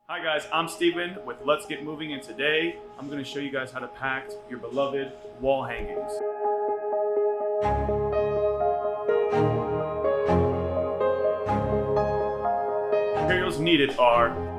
Hi guys, I'm Steven with Let's Get Moving, and today I'm going to show you guys how to pack your beloved wall hangings. Materials needed are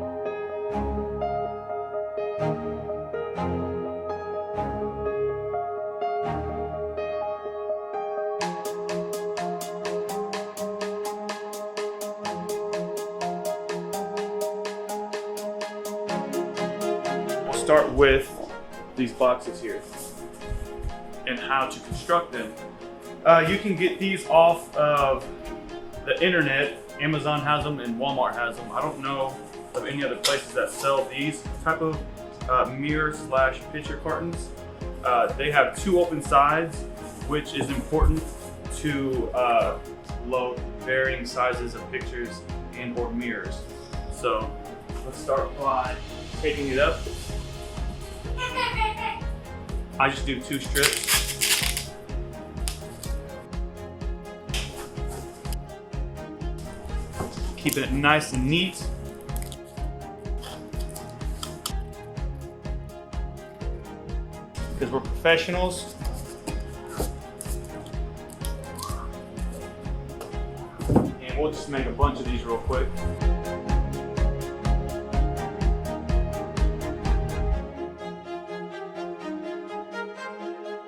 start with these boxes here and how to construct them. You can get these off of the internet. Amazon has them and Walmart has them. I don't know of any other places that sell these type of mirror/picture cartons. They have two open sides, which is important to load varying sizes of pictures and or mirrors. So let's start by taking it up. I just do 2 strips. Keeping it nice and neat. Because we're professionals. And we'll just make a bunch of these real quick.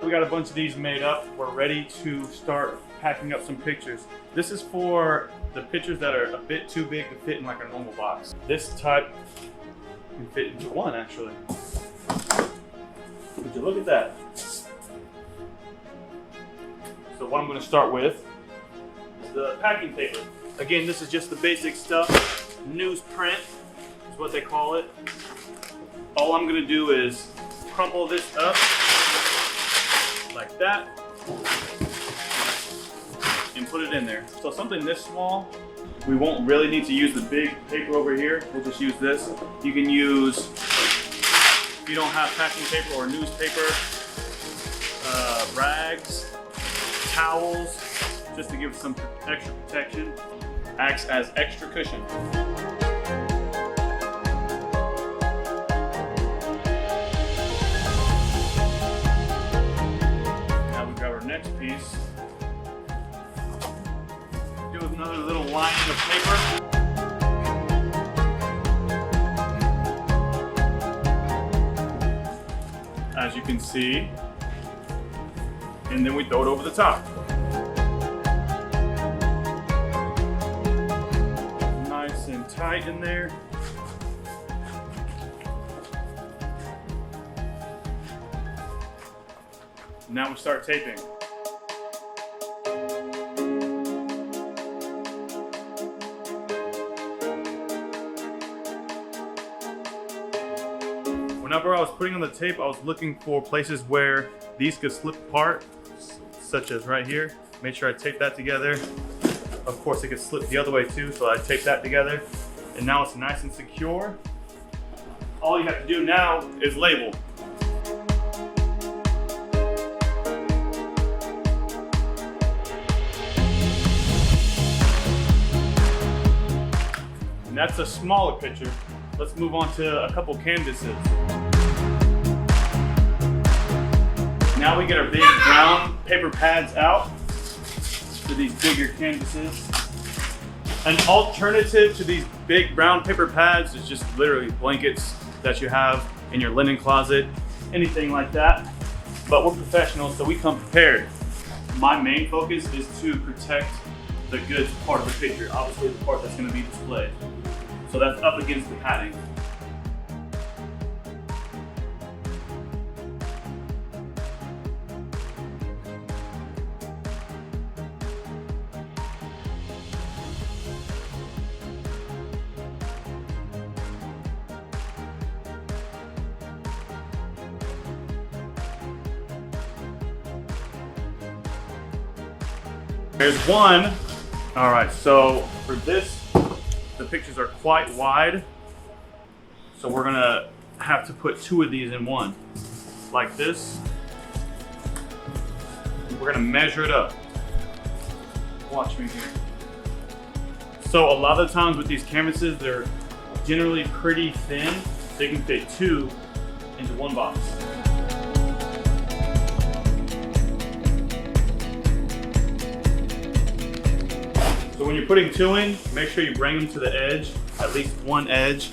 We got a bunch of these made up. We're ready to start packing up some pictures. This is for the pictures that are a bit too big to fit in like a normal box. This type can fit into one actually. Would you look at that? So what I'm going to start with is the packing paper. Again, this is just the basic stuff. Newsprint is what they call it. All I'm going to do is crumple this up like that and put it in there. So something this small, we won't really need to use the big paper over here. We'll just use this. You can use, if you don't have packing paper or newspaper, rags, towels, just to give some extra protection. Acts as extra cushion. Next piece, do another little lining of paper. As you can see, and then we throw it over the top. Nice and tight in there. Now we start taping. Whenever I was putting on the tape, I was looking for places where these could slip apart, such as right here. Make sure I tape that together. Of course, it could slip the other way too, so I tape that together. And now it's nice and secure. All you have to do now is label. And that's a smaller picture. Let's move on to a couple canvases. Now we get our big brown paper pads out for these bigger canvases. An alternative to these big brown paper pads is just literally blankets that you have in your linen closet, anything like that. But we're professionals, so we come prepared. My main focus is to protect the goods part of the picture, obviously the part that's going to be displayed. So that's up against the padding. There's one. All right, so for this, the pictures are quite wide. So we're gonna have to put 2 of these in one, like this. We're gonna measure it up. Watch me here. So a lot of the times with these canvases, they're generally pretty thin, so you can fit 2 into one box. So when you're putting 2 in, make sure you bring them to the edge, at least one edge,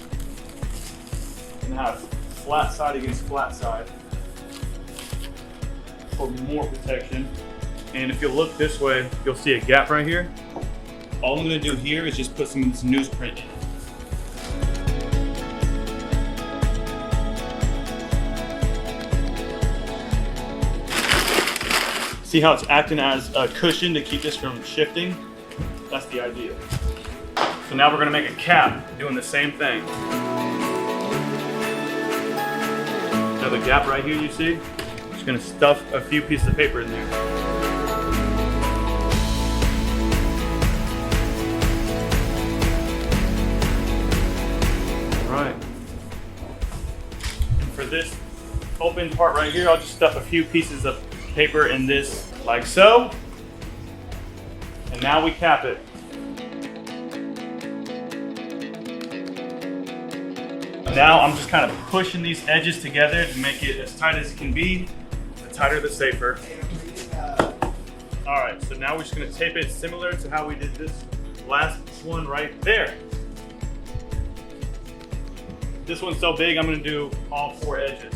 and have flat side against flat side for more protection. And if you look this way, you'll see a gap right here. All I'm gonna do here is just put some newsprint in. See how it's acting as a cushion to keep this from shifting? That's the idea. So now we're gonna make a cap doing the same thing. Another gap right here you see? Just gonna stuff a few pieces of paper in there. Alright. And for this open part right here, I'll just stuff a few pieces of paper in this like so. And now we cap it. Now I'm just kind of pushing these edges together to make it as tight as it can be. The tighter, the safer. All right, so now we're just gonna tape it similar to how we did this last one right there. This one's so big, I'm gonna do all 4 edges.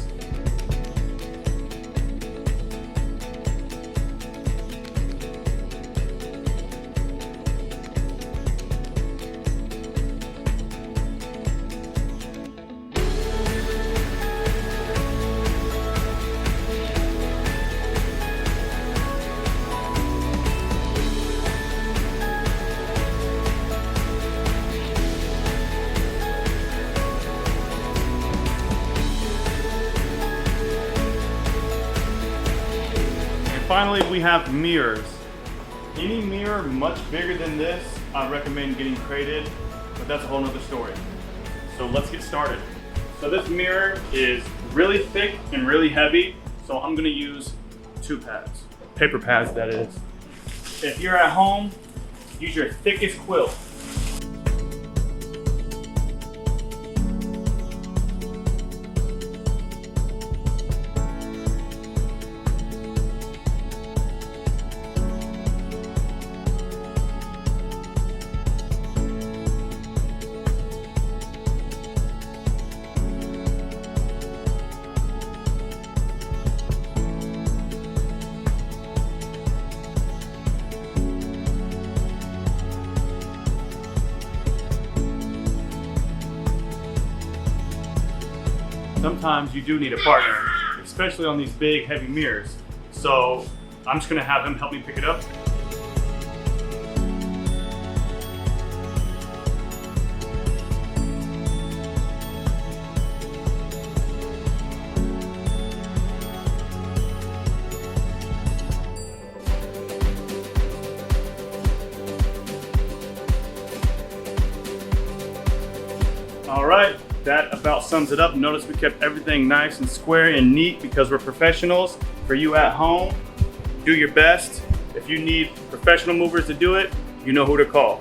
Finally, we have mirrors. Any mirror much bigger than this, I recommend getting crated, but that's a whole nother story. So let's get started. So this mirror is really thick and really heavy, so I'm gonna use 2 pads. Paper pads, that is. If you're at home, use your thickest quilt. Sometimes you do need a partner, especially on these big, heavy mirrors. So I'm just gonna have him help me pick it up. All right. That about sums it up. Notice we kept everything nice and square and neat because we're professionals. For you at home, do your best. If you need professional movers to do it, you know who to call.